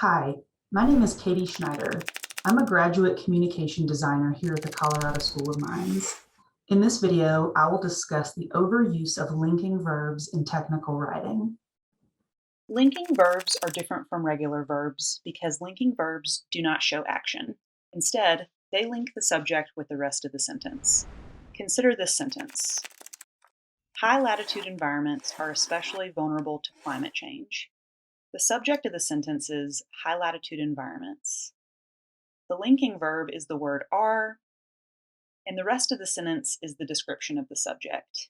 Hi, my name is Katie Schneider. I'm a graduate communication designer here at the Colorado School of Mines. In this video, I will discuss the overuse of linking verbs in technical writing. Linking verbs are different from regular verbs because linking verbs do not show action. Instead, they link the subject with the rest of the sentence. Consider this sentence. High latitude environments are especially vulnerable to climate change. The subject of the sentence is high latitude environments. The linking verb is the word are, and the rest of the sentence is the description of the subject.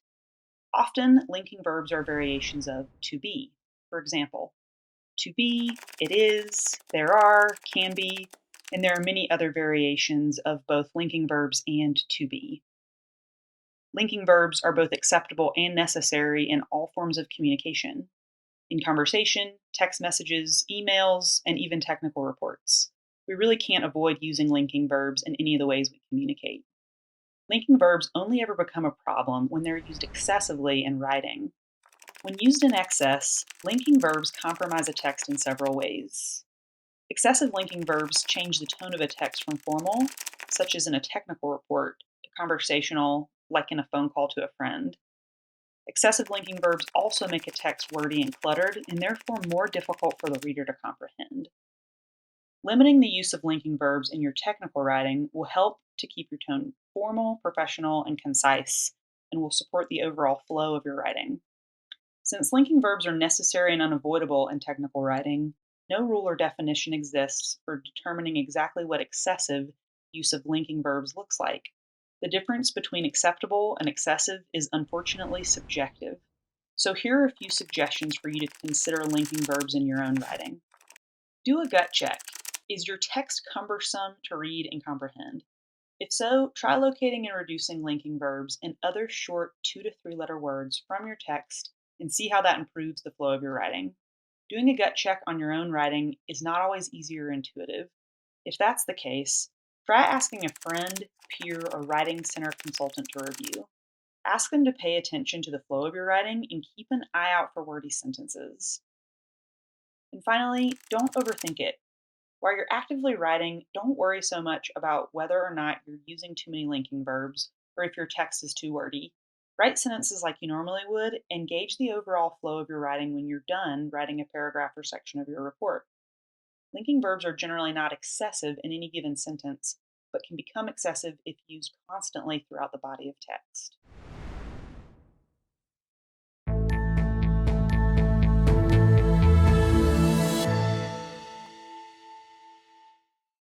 Often, linking verbs are variations of to be. For example, to be, it is, there are, can be, and there are many other variations of both linking verbs and to be. Linking verbs are both acceptable and necessary in all forms of communication, in conversation, text messages, emails, and even technical reports. We really can't avoid using linking verbs in any of the ways we communicate. Linking verbs only ever become a problem when they're used excessively in writing. When used in excess, linking verbs compromise a text in several ways. Excessive linking verbs change the tone of a text from formal, such as in a technical report, to conversational, like in a phone call to a friend. Excessive linking verbs also make a text wordy and cluttered, and therefore more difficult for the reader to comprehend. Limiting the use of linking verbs in your technical writing will help to keep your tone formal, professional, and concise, and will support the overall flow of your writing. Since linking verbs are necessary and unavoidable in technical writing, no rule or definition exists for determining exactly what excessive use of linking verbs looks like. The difference between acceptable and excessive is unfortunately subjective. So here are a few suggestions for you to consider linking verbs in your own writing. Do a gut check. Is your text cumbersome to read and comprehend? If so, try locating and reducing linking verbs and other short 2 to 3 letter words from your text and see how that improves the flow of your writing. Doing a gut check on your own writing is not always easy or intuitive. If that's the case, try asking a friend, peer, or writing center consultant to review. Ask them to pay attention to the flow of your writing and keep an eye out for wordy sentences. And finally, don't overthink it. While you're actively writing, don't worry so much about whether or not you're using too many linking verbs or if your text is too wordy. Write sentences like you normally would and gauge the overall flow of your writing when you're done writing a paragraph or section of your report. Linking verbs are generally not excessive in any given sentence, but can become excessive if used constantly throughout the body of text.